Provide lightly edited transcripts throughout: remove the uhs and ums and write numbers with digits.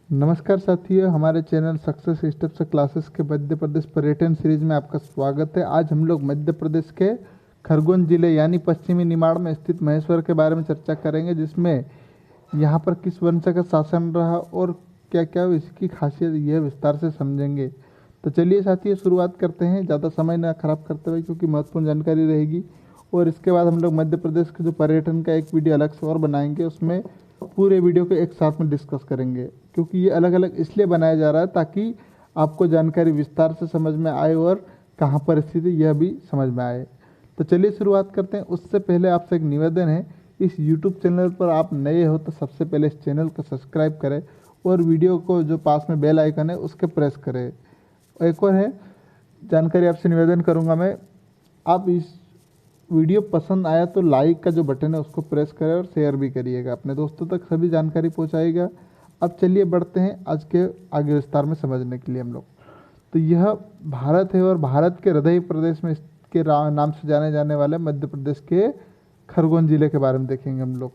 नमस्कार साथियों, हमारे चैनल सक्सेस स्टेप्स क्लासेस के मध्य प्रदेश पर्यटन सीरीज में आपका स्वागत है। आज हम लोग मध्य प्रदेश के खरगोन जिले यानी पश्चिमी निमाड़ में स्थित महेश्वर के बारे में चर्चा करेंगे, जिसमें यहाँ पर किस वंश का शासन रहा और क्या क्या इसकी खासियत यह विस्तार से समझेंगे। तो चलिए साथियों, शुरुआत करते हैं, ज़्यादा समय ना खराब करते हुए, क्योंकि महत्वपूर्ण जानकारी रहेगी। और इसके बाद हम लोग मध्य प्रदेश के जो पर्यटन का एक वीडियो अलग से और बनाएंगे, उसमें पूरे वीडियो को एक साथ में डिस्कस करेंगे, क्योंकि ये अलग अलग इसलिए बनाया जा रहा है ताकि आपको जानकारी विस्तार से समझ में आए और कहाँ पर स्थित है यह भी समझ में आए। तो चलिए शुरुआत करते हैं। उससे पहले आपसे एक निवेदन है, इस YouTube चैनल पर आप नए हो तो सबसे पहले इस चैनल को सब्सक्राइब करें और वीडियो को जो पास में बेल आइकन है उसके प्रेस करें। एक और है जानकारी आपसे निवेदन करूँगा मैं, आप इस वीडियो पसंद आया तो लाइक का जो बटन है उसको प्रेस करें और शेयर भी करिएगा, अपने दोस्तों तक सभी जानकारी पहुंचाइएगा। अब चलिए बढ़ते हैं आज के आगे विस्तार में समझने के लिए हम लोग। तो यह भारत है और भारत के हृदय प्रदेश में इसके नाम से जाने जाने वाले मध्य प्रदेश के खरगोन जिले के बारे में देखेंगे हम लोग।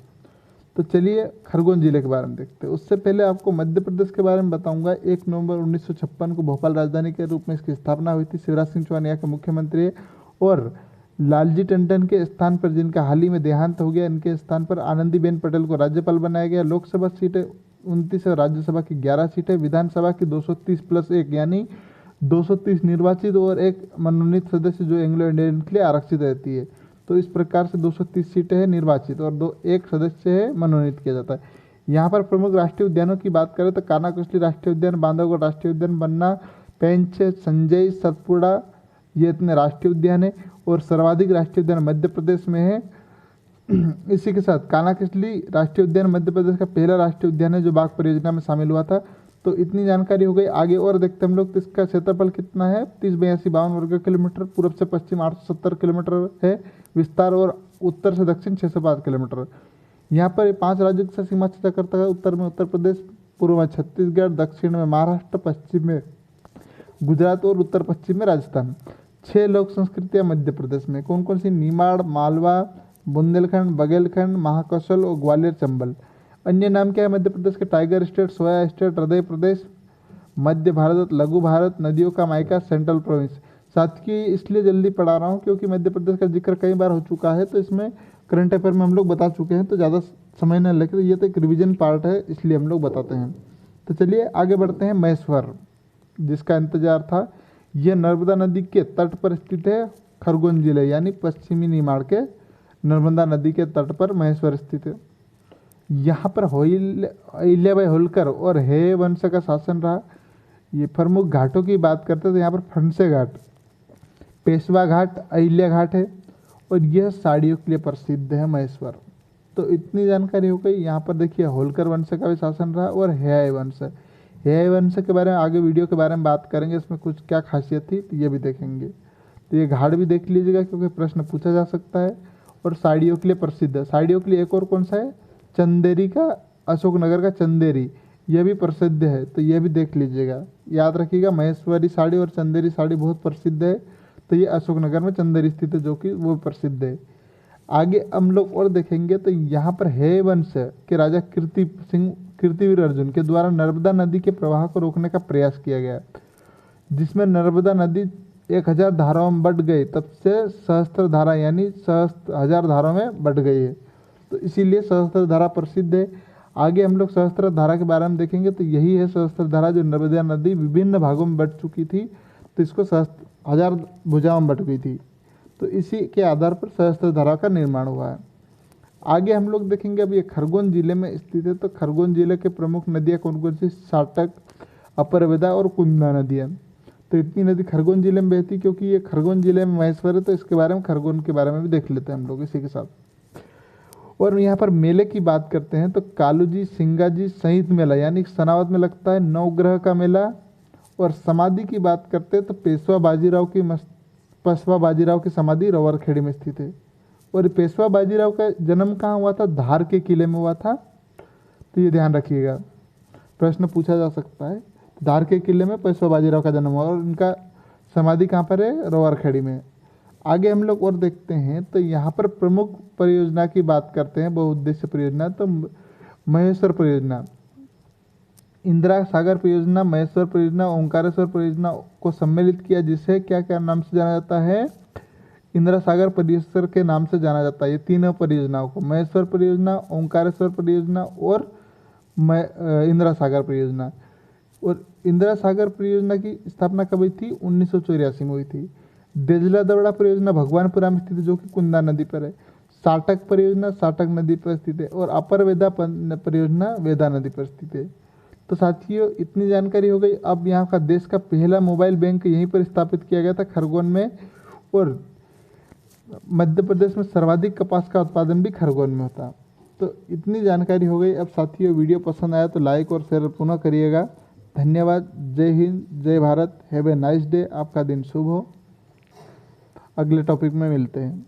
तो चलिए खरगोन जिले के बारे में देखते हैं। उससे पहले आपको मध्य प्रदेश के बारे में बताऊंगा। 1 नवंबर 1956 को भोपाल राजधानी के रूप में इसकी स्थापना हुई थी। शिवराज सिंह चौहान यहाँ के मुख्यमंत्री है और लालजी टंडन के स्थान पर, जिनका हाल ही में देहांत हो गया, इनके स्थान पर आनंदीबेन पटेल को राज्यपाल बनाया गया। लोकसभा सीटें 29 और राज्यसभा की 11 सीटें, विधानसभा की 230+1 यानी 230 निर्वाचित और एक मनोनीत सदस्य जो एंग्लो इंडियन के लिए आरक्षित रहती है। तो इस प्रकार से 230 सीटें हैं निर्वाचित और एक सदस्य है मनोनीत किया जाता है। यहाँ पर प्रमुख राष्ट्रीय उद्यानों की बात करें तो कानाकुसली राष्ट्रीय उद्यान, बांधवगढ़ राष्ट्रीय उद्यान, बन्ना, पेंच, संजय, सतपुड़ा, ये इतने राष्ट्रीय उद्यान है। और सर्वाधिक राष्ट्रीय उद्यान मध्य प्रदेश में है। इसी के साथ कानाकुसली राष्ट्रीय उद्यान मध्य प्रदेश का पहला राष्ट्रीय उद्यान है जो बाघ परियोजना में शामिल हुआ था। तो इतनी जानकारी हो गई। आगे और देखते हम लोग, तो इसका क्षेत्रफल कितना है, 3082 वर्ग किलोमीटर, पूर्व से पश्चिम 870 किलोमीटर है विस्तार और उत्तर से दक्षिण 605 किलोमीटर। यहाँ पर 5 राज्यों के साथ सीमा क्षेत्र करता है। उत्तर में उत्तर प्रदेश, पूर्व में छत्तीसगढ़, दक्षिण में महाराष्ट्र, पश्चिम में गुजरात और उत्तर पश्चिम में राजस्थान। 6 लोक संस्कृतियाँ मध्य प्रदेश में कौन कौन सी, निमाड़, मालवा, बुंदेलखंड, बघेलखंड, महाकौशल और ग्वालियर चंबल। अन्य नाम क्या है मध्य प्रदेश के, टाइगर स्टेट, सोया स्टेट, हृदय प्रदेश, मध्य भारत, लघु भारत, नदियों का मायका, सेंट्रल प्रोविंस। साथ ही इसलिए जल्दी पढ़ा रहा हूँ क्योंकि मध्य प्रदेश का जिक्र कई बार हो चुका है, तो इसमें करंट अफेयर में हम लोग बता चुके हैं, तो ज़्यादा समय न लेकर ये तो एक रिविजन पार्ट है, इसलिए हम लोग बताते हैं। तो चलिए आगे बढ़ते हैं। महेश्वर, जिसका इंतजार था, यह नर्मदा नदी के तट पर स्थित है। खरगोन जिले यानी पश्चिमी निमाड़ के नर्मदा नदी के तट पर महेश्वर स्थित है। यहाँ पर अहिल्याबाई होलकर और हे वंश का शासन रहा। ये प्रमुख घाटों की बात करते हैं तो यहाँ पर फणसे घाट, पेशवा घाट, अहिल्या घाट है और यह साड़ियों के लिए प्रसिद्ध है महेश्वर। तो इतनी जानकारी हो गई। यहाँ पर देखिए होलकर वंश का भी शासन रहा और हेय वंश। हेय वंश के बारे में आगे वीडियो के बारे में बात करेंगे, इसमें कुछ क्या खासियत थी तो ये भी देखेंगे। तो ये घाट भी देख लीजिएगा क्योंकि प्रश्न पूछा जा सकता है। और साड़ियों के लिए प्रसिद्ध है। साड़ियों के लिए एक और कौन सा है, चंदेरी का, अशोकनगर का चंदेरी, यह भी प्रसिद्ध है, तो यह भी देख लीजिएगा। याद रखिएगा, महेश्वरी साड़ी और चंदेरी साड़ी बहुत प्रसिद्ध है। तो ये अशोकनगर में चंदेरी स्थित है जो कि वो प्रसिद्ध है। आगे हम लोग और देखेंगे तो यहाँ पर हेय वंश के राजा कीर्तिवीर अर्जुन के द्वारा नर्मदा नदी के प्रवाह को रोकने का प्रयास किया गया, जिसमें नर्मदा नदी 1000 धाराओं में बढ़ गई। तब से सहस्त्र धारा यानी 1000 धाराओं में बढ़ गई है, तो इसीलिए सहस्त्र धारा प्रसिद्ध है। आगे हम लोग सहस्त्र धारा के बारे में देखेंगे, तो यही है सहस्त्र धारा जो नर्मदा नदी विभिन्न भागों में बट चुकी थी, तो इसको 1000 भुजाओं में बट गई थी, तो इसी के आधार पर सहस्त्र धारा का निर्माण हुआ है। आगे हम लोग देखेंगे, अब ये खरगोन जिले में स्थित है, तो खरगोन जिले के प्रमुख नदियाँ कौन कौन सी, साटक, अपरवेदा और कुंदा नदियाँ। तो इतनी नदी खरगोन जिले में बहती, क्योंकि ये खरगोन जिले में महेश्वर है, तो इसके बारे में खरगोन के बारे में भी देख लेते हैं हम लोग इसी के साथ। और यहाँ पर मेले की बात करते हैं तो कालूजी, सिंगाजी सहित मेला यानी सनावद में लगता है, नवग्रह का मेला। और समाधि की बात करते हैं तो पेशवा बाजीराव की समाधि रवरखेड़ी में स्थित है। और पेशवा बाजीराव का जन्म कहाँ हुआ था, धार के किले में हुआ था, तो ये ध्यान रखिएगा, प्रश्न पूछा जा सकता है। धार के किले में पेशवा बाजीराव का जन्म हुआ और इनका समाधि कहाँ पर है, रवरखेड़ी में। आगे हम लोग और देखते हैं तो यहाँ पर प्रमुख परियोजना की बात करते हैं, बहुउद्देश्य परियोजना, तो महेश्वर परियोजना। इंदिरा सागर परियोजना, महेश्वर परियोजना, ओंकारेश्वर परियोजना को सम्मिलित किया, जिसे क्या क्या नाम से जाना जाता है? इंदिरा सागर परियोजना के नाम से जाना जाता है। ये तीनों परियोजनाओं को, महेश्वर परियोजना, ओंकारेश्वर परियोजना और इंदिरा सागर परियोजना। और इंदिरा सागर परियोजना की स्थापना कब हुई थी? 1984 में हुई थी। देजला दवड़ा परियोजना भगवानपुरा में स्थित है, जो कि कुंदा नदी पर है। साटक परियोजना साटक नदी पर स्थित है। और अपर वेदा परियोजना वेदा नदी पर स्थित है। तो साथियों, इतनी जानकारी हो गई। अब यहाँ का देश का पहला मोबाइल बैंक यहीं पर स्थापित किया गया था, खरगोन में। और मध्य प्रदेश में सर्वाधिक कपास का उत्पादन भी खरगोन में होता। तो इतनी जानकारी हो गई। अब साथियों, वीडियो पसंद आया तो लाइक और शेयर पुनः करिएगा। धन्यवाद। जय हिंद, जय Bharat. Have a nice day. आपका दिन शुभ हो। अगले टॉपिक में मिलते हैं।